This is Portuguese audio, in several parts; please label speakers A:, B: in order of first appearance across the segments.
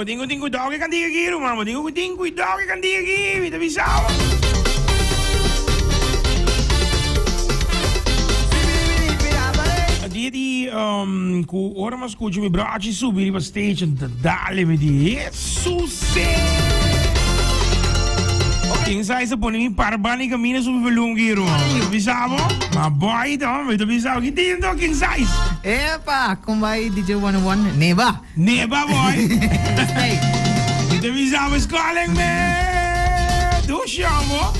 A: Botinho cuidado que cantiga aqui, mano. Botinho cuidado que cantiga aqui. Me avisava. Di ku ora mas escuto mi bracci subire per stage e dale mi di King size pone mi parbani cammina su velungiro. Bisavo? Ma boy do, mi bisavo che tinto king size.
B: Epa, come vai DJ101? Neva.
A: Neva boy. Mi bisavo is calling me. Do siamo.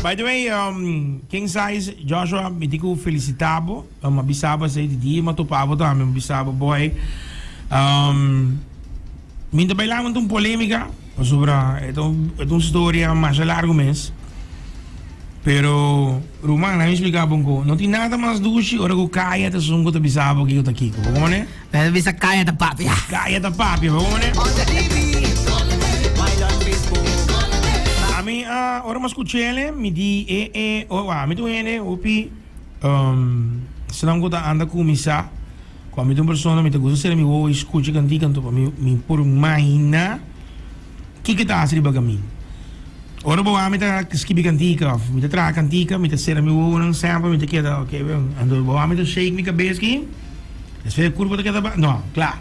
A: By the way, King Size, Joshua, mi dico felicitavo, ma bisaba sei di dia, ma topavo também, bisaba boy. Minta bailavam uma polêmica sobre uma história mais larga mês. Pero, Roman, não me explicava um pouco. Não tem nada mais doce, ora que caia da sungo da bisaba que eu tô aqui, como né?
B: Mas bisa caia da papi.
A: Caia da papi, como né? Ora mas escutele mi di mi tu ene opi senang ko ta anda kumisa ko mi tu persona mi te gusto sera mi wo escuche cantica to mi por mahina que tá asri bagami ora bo mi ta skibi cantica mi te tra cantica mi te sera mi wo nang sample mi te queda okay ando bo mi te shake mi cabeça aqui es fe curva te queda no claro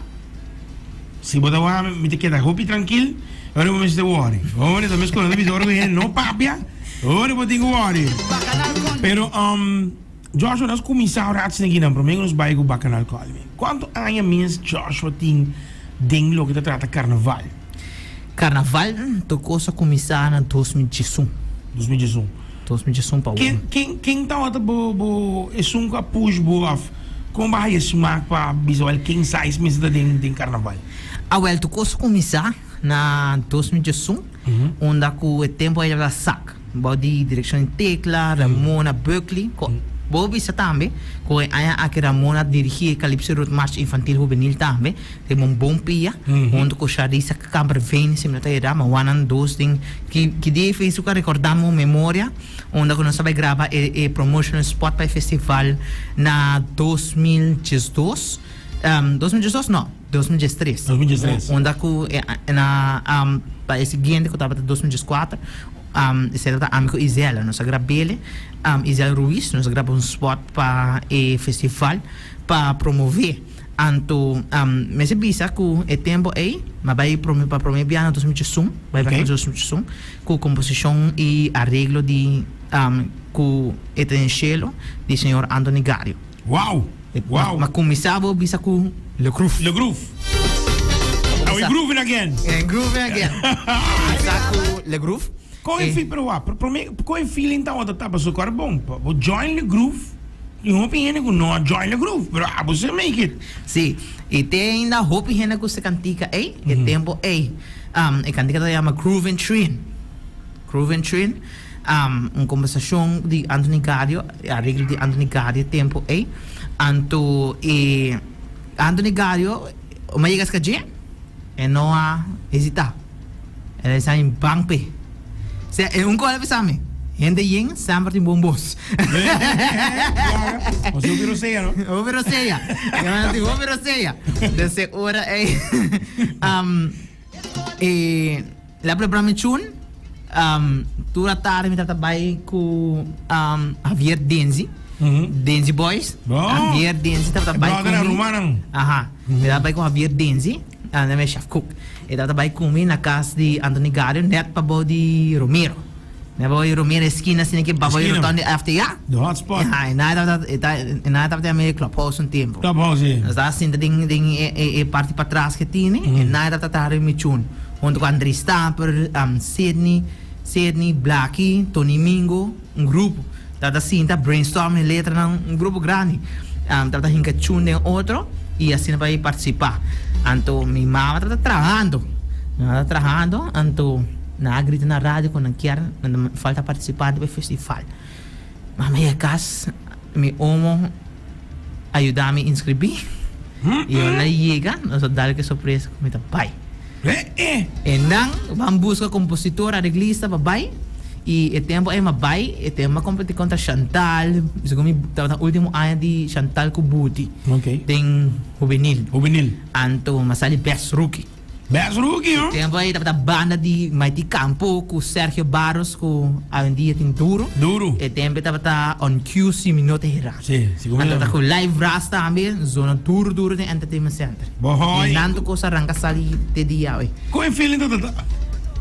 A: si bo da mi te queda hopi tranquilo. Ora vamos te worry. Ora também escolhendo o visor que não papia. Ora vou ter que worry. Pero Joshua nós começamos a fazer aqui na prometo nos bairros Bacchanal Callin. Quanto anos Joshua tem dentro que trata Carnaval?
B: Carnaval tocou só começar em 2018. 2018 para
A: Quem tá outra bo um capuz boa como vai esse marco para visual quem sai mesmo dentro Carnaval?
B: Ah, well, tocou só começar na 2018, onde o tempo era sac, body direção Tecla, Ramona Berkeley, Bobby sa também, com a que Ramona dirigia Calypso Road March Infantil Juvenil também, tem um bom pia, onde com Charissa Camper Vane, se me não era, mas one and dos thing que de fez o que recordamos memória, onde nós vai gravar e promotional spot para o festival na 2012. 2012 não, 2013. Onde na para esse seguinte que estava em 2014, esse era amigo Isela, nós gravamos Isela Ruiz, nós gravamos spot para o festival para promover. Anto, mas é bisa que o tempo aí, mas vai para promover em 2018, vai para 2018, com composição e arreglo de com o tenchelo de senhor Anthony Gario.
A: Wow! Wow!
B: Mas começava bisa com Le Groove.
A: Le Groove. Are we grooving again?
B: Grooving again. Começar com Le Groove.
A: Qual é o feeling então da tapa so car bom? Vou join Le Groove. E hope ainda que não join Le Groove, pero você make it.
B: Sim. E tem ainda hope ainda que você cantica aí, e tempo aí. E cantica se chama Groove and Train. Groove and Train. Uma conversação de Anthony Gario, arreglo de Anthony Gario tempo aí. Anto Anthony Gario, uma ligas que já, e não há hesitar. Ele está em banque. Se é coisa para mim. Gente yin sempre tem bombos.
A: Você ouviu ceia, não?
B: Ouviu ceia. Eu digo ouviu ceia. Dessa hora é lá para mim chun. Tu a tarde me trabalhei com Javier Denzi. Denzi Boys. Javier Denzi trabalhei com
A: ele.
B: Aha. Trabalhei com Javier Denzi, na minha chef cook. Ele trabalhei com ele na casa de Anthony Gario, net para o de Romero. Na boy Romero esquina assim que baboy rotonde after ya.
A: The hotspot.
B: Ja, nada tá meio clubhouse um tempo.
A: Clubhouse.
B: Nós tá assim ding parte para trás que tinha, e nada tá me chun. Onde com André Stamper, Sidney, Blackie, Tony Mingo, grupo. Tá assim, tá brainstorming letra grupo grande. Tá hinca chun de outro e assim vai participar. Anto minha mama tá trabalhando, anto na grita na rádio quando quer, falta participante do festival. Mas minha casa, meu homo ajuda me inscrever. E eu lá chega, nós dar que surpresa com meu pai. E não, vamos buscar compositor, arreglista, pai. E o tempo é pai, e tempo competir contra Chantal. Isso como o último ano de Chantal Kubuti.
A: Ok.
B: Tem juvenil.
A: Juvenil.
B: Anto, mas ali best rookie.
A: Best rookie, hoor.
B: Tempo aí tava banda de Mighty Campo com Sergio Barros com a dia tem duro.
A: Duro.
B: E tempo tava on QC minuto hira.
A: Sim, seguro.
B: Anta com live rasta também, zona duro de entertainment center.
A: Boy.
B: E nanto ko sa rangka sali te dia oi.
A: Qual é o feeling da?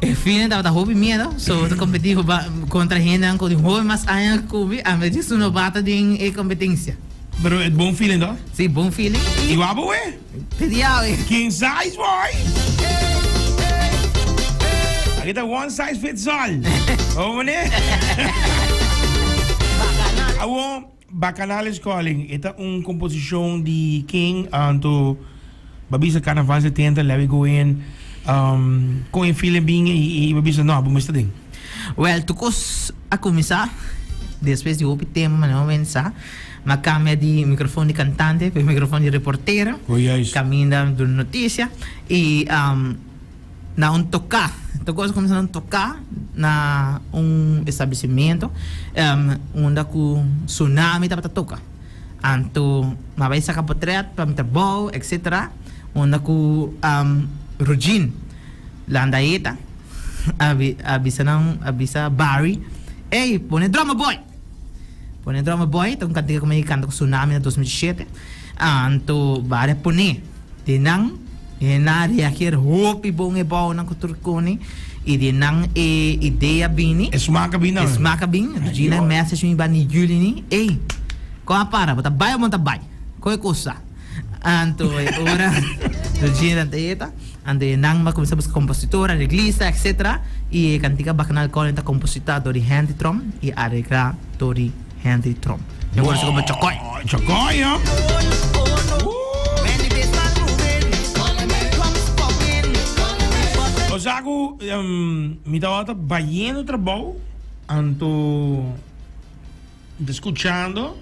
B: E feeling tava hobby miedo, so to competir contra gente com de hobby mas ayan ko bi, a medis no bata din e competência.
A: Pero é bom feeling, tá?
B: Sim, bom feeling.
A: E o abo é?
B: Te dia oi.
A: King size, boy. Aqui tá one size fits all. Vamos, né? Awo, Bacchanal Callin. Esta composição de King anto babisa Carnaval 70, leve go in. Com o feeling bem e babisa não, vamos estar dentro.
B: Well, tukos a começar, depois de ouvir tema, não pensar, mas cambia de microfone de cantante para microfone de reportera, caminha de notícia e na tocar, tukos começar a tocar na estabelecimento, onde o tsunami estava tocar, anto vai sacar portrait para meter ball, etc. Onde o Rugin landaeta avisa Barry, hey, pone drama boy, então cantiga como canta com tsunami na 2007, anto bare pone dinang na reagir hopi bom e bom na kuturkoni e dinang ideia bini
A: Esmaca bem, não?
B: Esmaca bem, Regina message me bani Julie ni, hey, qual a para, bota vai ou monta vai, qual é coisa, anto ora Regina teeta. Ande nang começar a compositora, reglista, etc. E cantiga Bacchanal Callin ta compositor de hand drum e arregla de hand drum. Eu gosto como chocoy.
A: Chocoy, ó. O Zago, me dá outra baiano trabalho, anto escuchando,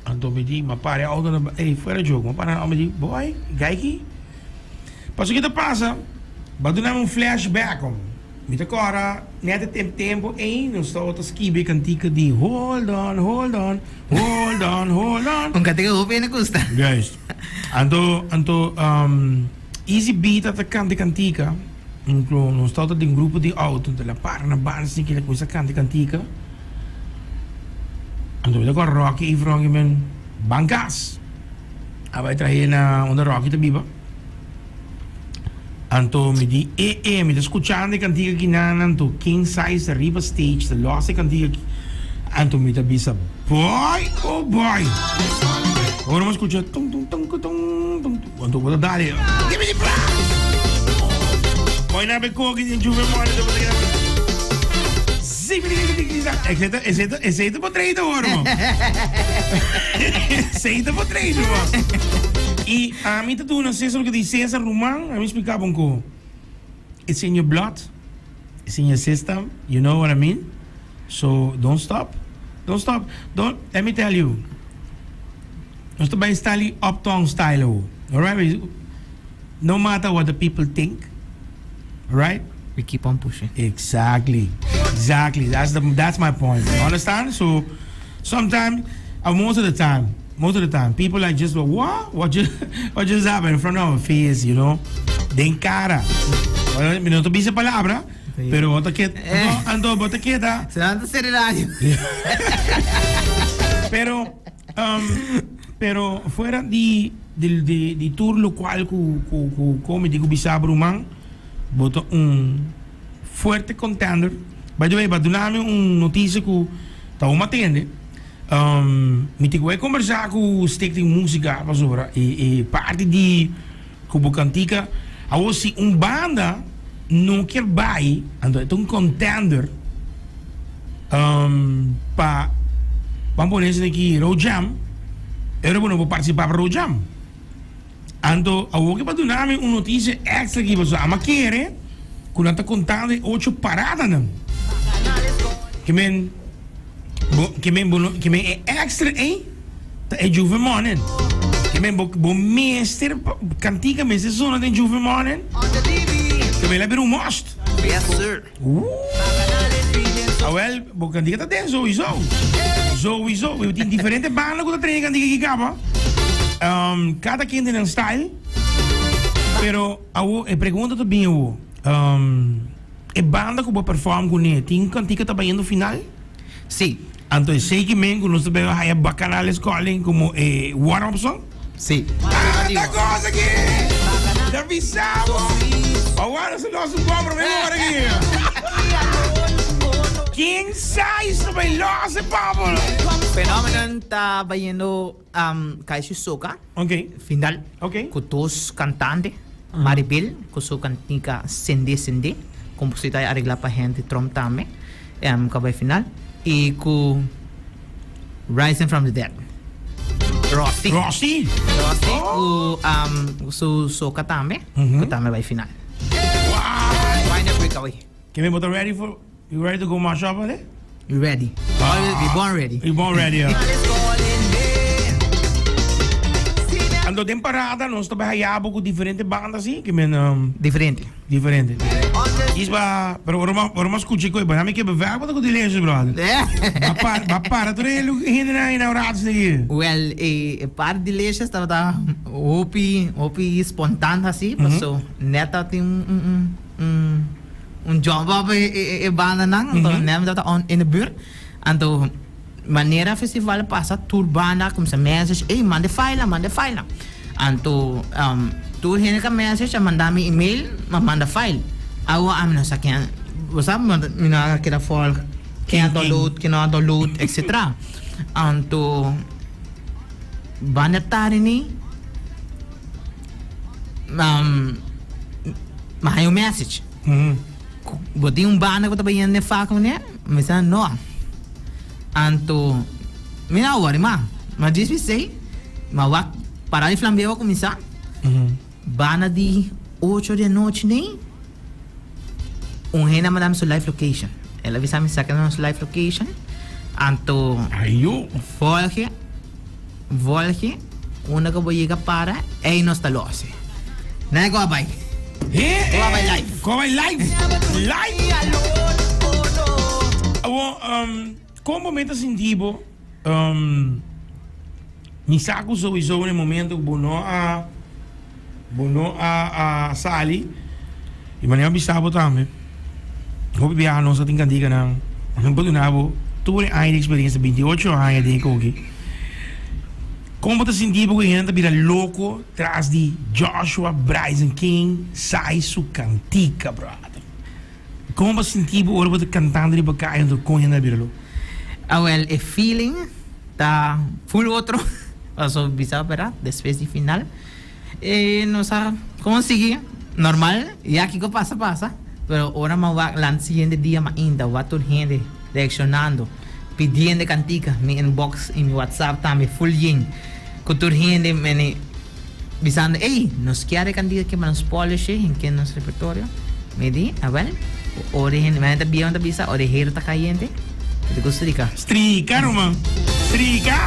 A: anto me diz, mas para auto, ei, fora jogo, mas para me diz, boy, gaiki. Pas o que passa, vai dar flashback. Me agora, neta tempo, não estou a esquivar cantica de hold on.
B: Cantiga o pena custa.
A: Guys, anto easy beat at cantica. Não estou de grupo de auto, de la para na base que ele começa cantica. Anto me agora rock e frango men bancas. Vai trazer na onda rock te biba. Anto mi di mi da escuchando cantiga que anto king size arriba stage, the lost cantiga anto mi da bisa boy, oh boy. Agora vamos escuchar tum anto vou dar give me the bra. Boy na be coque de juve mole do poder. Exceto por treino agora, mano. Exceto por treino, mano. E a mim tu não sei sobre o que diz César Román, a mim explicava um pouco. It's in your blood, it's in your system, you know what I mean? So don't stop. Let me tell you. Nós também está ali uptown style, alright? No matter what the people think, alright?
B: We keep on pushing.
A: Exactly. That's my point. You understand? So sometimes, most of the time, people are just what just happened in front of our face, you know? De cara. Não tô dizendo palavra, pero bota quieta. Bota quieta.
B: Se anda seriedade.
A: Pero fuera de tour local como digo bisabro man, bota fuerte contender. By the way, para dar-me notícia que tá uma atende. Me tenho que conversar com o stick de música, pastora, e parte de como cantica, a se banda não quer vai, então é contender para vamos pôr isso aqui road jam, eu não vou participar para road jam. Então, a que para dar-me notícia extra aqui, pastora, a maquere, quando está contando 8 paradas não, que men é extra, hein? É juve morning. Que men bom meester cantiga mas é zona de juve morning. Que men labiru most.
B: Yes sir.
A: Well, bom cantiga tá dentro sowieso. Eu tenho diferentes bandas que tá treinando cantiga que acaba. Cada quem tem um style. Pero, pergunta também, é banda que vou perform com ele, tem cantica também no final?
B: Sim.
A: Então, sei que mesmo, nós também vai a Bacchanal Callin como warm-up song?
B: Sim.
A: Anda coisa aqui! Já avisamos! Agora se nós vamos para aqui! Quem sai também lá, se Pablo?
B: Phenomenon tá bayendo Kaisi Soka.
A: Ok.
B: Final.
A: Ok.
B: Com todos cantantes. Maribel, com sua cantica Sende, compositor e arreglar para gente trom também. Acabou final. E com Rising from the Dead. Rossi. Com su Soka também. Que também vai final.
A: Wow!
B: Final breakaway.
A: Can we be ready for? You ready to go mash up on it?
B: You ready? We born ready.
A: We born ready. Ando temporada nós também hayabo com diferentes bandas assim, que men
B: Diferente.
A: Isba, pero orma escuchi ko iba, nami ke bewerk wat ko die lezen brother. Para tu ele hindi na inaurados na
B: Well, par de leches estava hopi espontâneo assim, so neta tem job op banda nang, então nem dat on in de buurt, então maneira festival passa tour banda com essa message, mande file, então tour hene ka message, mandami email, manda file, awa amna sa kaya, basta mina kita fall, kaya download, etc. Então banda tari ni mahayo message. Boti banda ko tabayan ni fa ko niya, misa no. Anto minawari ma just say mawak para di flambeo ko misa. Bana di 8 de noche ni. Unhena madam su live location. Ela avisa mi sa ka su live location. Anto
A: ayo
B: volge una ka boyiga para no sta lose. Na go abay. Go by live.
A: Como metas em tipo, me saco sowieso no momento bono a sali e maneira bisabo também. Hope biar nós tem cantiga não. Não pode nabo. Tu é a experiência 28 anos de coque. Como você sentir que a gente vira louco traz de Joshua Bryson King sai su cantica, brother. Como você sentir que você está cantando de bacana do com a gente vira louco?
B: Well, a feeling tá full outro. Also bisa para después de final. Nos ha conseguido normal, ya que pasa. Pero ahora me va el siguiente día más ainda, va toda gente reaccionando, pidiendo cantica, mi inbox y mi WhatsApp también full yin. Kutur gente me bisando, nos quiere cantica que nos polish en que nos repertorio. Me di, well, ore gente, me está viendo bisa, ore gente está cayente. Te gusta strika?
A: Strika, Roman. Strika.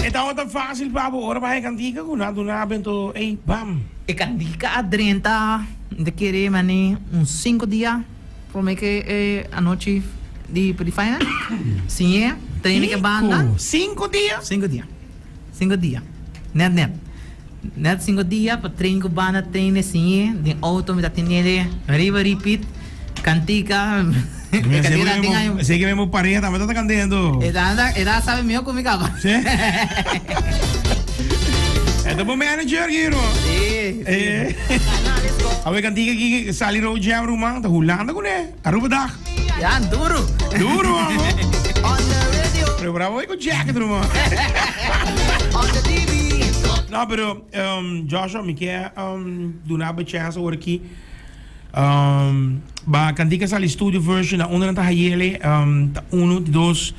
A: Então é fácil para agora vai cantica com nada na bento, bam.
B: E cantica a 30 de querer mani 5 dias para me que a noite de final. Sim, treino que banda.
A: 5 dias?
B: 5 dias. Net 5 dias para treino que banda treino sim, de auto me tá tendo repeat. Cantica.
A: Sei que mesmo pareja também tá cantando.
B: Era sabe meu comigo agora.
A: Sim. É do manager aqui, não?
B: Sim.
A: A ver cantica aqui salir o jam rumah, tá rolando com ele. Aruba da.
B: Ya, duro,
A: mano. Pero bravo aí com jacket, rumah. Não, pero Joshua, me quer do nada chance agora aqui. Ba cantica sal studio version na onder ta hayele ta 1 2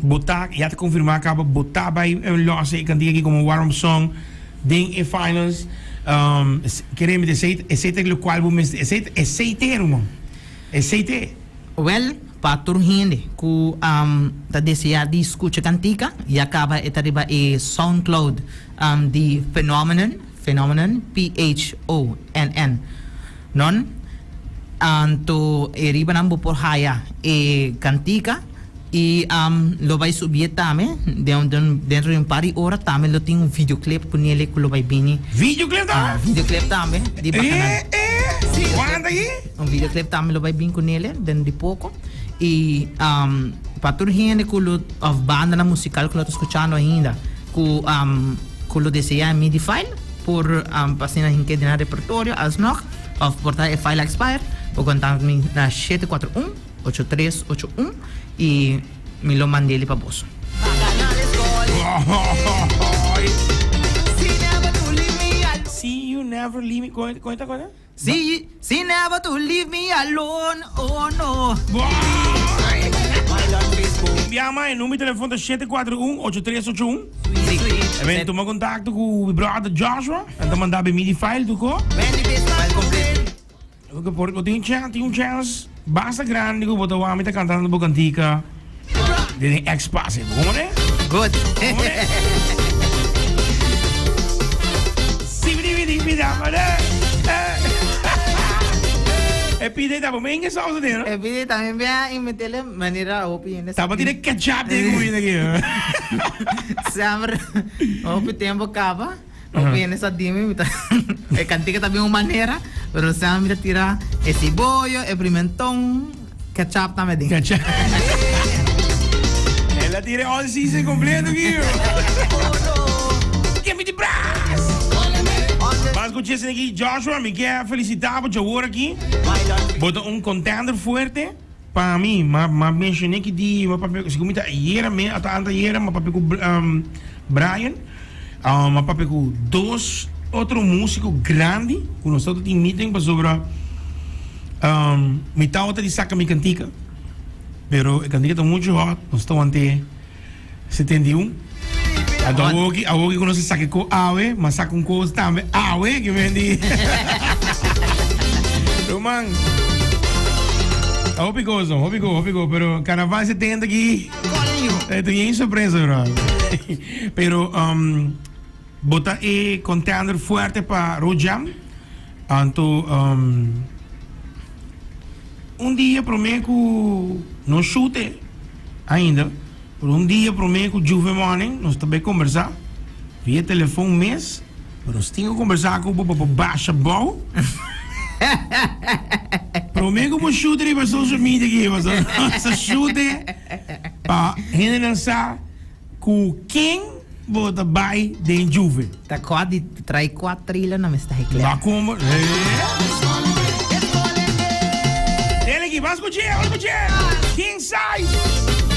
A: botar já te confirmar acaba botar by losse cantica aqui como warm song ding e finals queremos dizer esse lo qual vou esse termo esse
B: well para gente que tá desejar de escutar cantica e acaba etariba e SoundCloud de Phenomenon PHONN non anto eriba nambo por haya cantica E lo vai subir também, dentro de um par de horas também lo tem um videoclip com ele que lo vai vir.
A: Videoclip também?
B: Videoclip também, de Bacchanal.
A: Quando aí?
B: Um videoclip também lo vai vir com ele, dentro de pouco. E para toda gente que a banda musical que lo está escutando ainda, que lo deseja MIDI file, por passar na gente de repertório, alsnog, of portar a file expire, ou contar na 741-8381 e me lo mandei ele para bolso.
A: See you never leave me. Conta.
B: See never to leave me alone, oh no.
A: Chiama il numero di telefono 741-8381.
B: Sì.
A: E tu mi contatto con il brother Joshua e ti mandavi MIDI file tu co?
B: File completo.
A: Perché ti un chance basta grande che potevo amare cantando un po' antica. Di ex-passe, come?
B: Good.
A: E pide da pomenge sauce dentro.
B: E pide também bem em meter maneira opi.
A: Tava tirando ketchup de comida aqui.
B: Sempre opi tempo acaba. Opi nessa dime. E cantica também uma maneira, pero sempre tira esse bollo, e pimentão, ketchup também dentro.
A: Ketchup. Ela tira all season completo aqui. Give me the brass. Mas com esse aqui, Joshua, me quer felicitar por eu aqui. Bota contender forte para mim. Mas mencionei que de uma papel se comita era me até anta era uma papel com Brian, uma papel com dois outros músicos grandes que nós estamos em meeting para sobre me tá outra de saca me cantica. Pero a cantica está muito hot. Nós estamos ante 71. Então, a hoje que nós saca com awe, mas saca com coisa também awe que vende. Roman. Hope goes, pero Carnaval se tem aqui. Tem surpresa, bro. Pero bota contender forte para Rojam. Então dia prometo não chute ainda. Por dia prometo que Juve Morning nós também conversar via telefone mês. Nós tínhamos que conversar com o Baixa Bau. Prometo que chute para social media aqui, mas chute para lançar com quem bota vai de Juve.
B: Tá quase trai 4 trilhas na mesta reclama.
A: Lá como ele aqui, vamos escutar. Quem sai?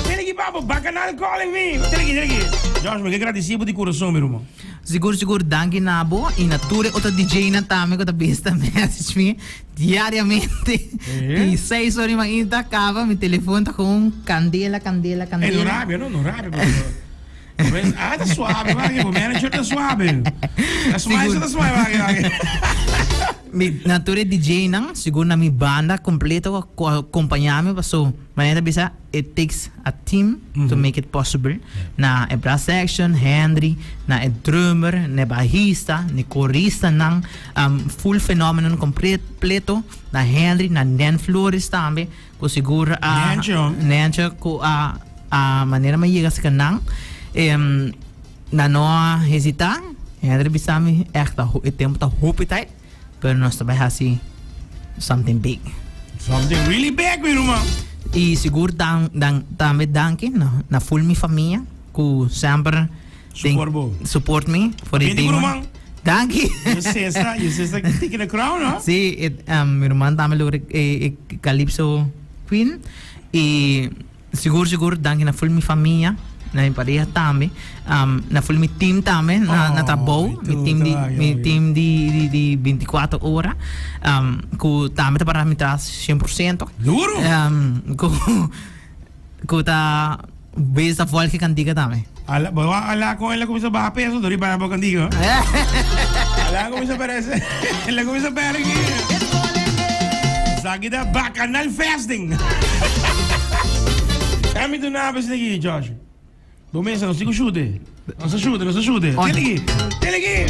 A: Ele aqui, papo, Bacchanal Callin me. Ele aqui. Josh, me agradecido de coração, meu irmão.
B: Seguro, danke nabo. E na ture outra DJ na tame que tá besta message me diariamente. E 6 horas ainda acaba, meu telefone tá com candela.
A: Não rápido. Tá suave, vai, o manager tá suave. Tá suave.
B: Na ture DJ não, seguro na minha banda completa acompanhar-me, passou. Maneira bisa, it takes a team to make it possible. Na e brass section, Henry, na e drummer, na bahista, na corista, na full phenomenon completo, na Henry, na Nen Flores também, ko seguro Nencho, ko a maneira mais sa kanang, na não hesitar, Henry bisa mi echt o tempo tá hopitai, pero nós também assim something big.
A: Something really big, meu irmão.
B: E seguro também danke na full minha família que sempre support me for the day. Danke.
A: Você está taking the crown, não?
B: Sim, meu irmão também é Calypso Queen e seguro danke na full minha família. Na minha pareja também, na full mi team também, na trabalho, mi team de 24 horas, que também tá para me dar 100%.
A: Duro!
B: Que tá bem a volta que cantiga também.
A: Ala com ela começa a baixar peso, dori para a cantiga. Ala começa a aparecer, ela começa a aparecer aqui. Sabe da Bacchanal Fasting. É me do nada isso aqui, Josh. Domensa, não se chute. Não se chute. Ele aqui.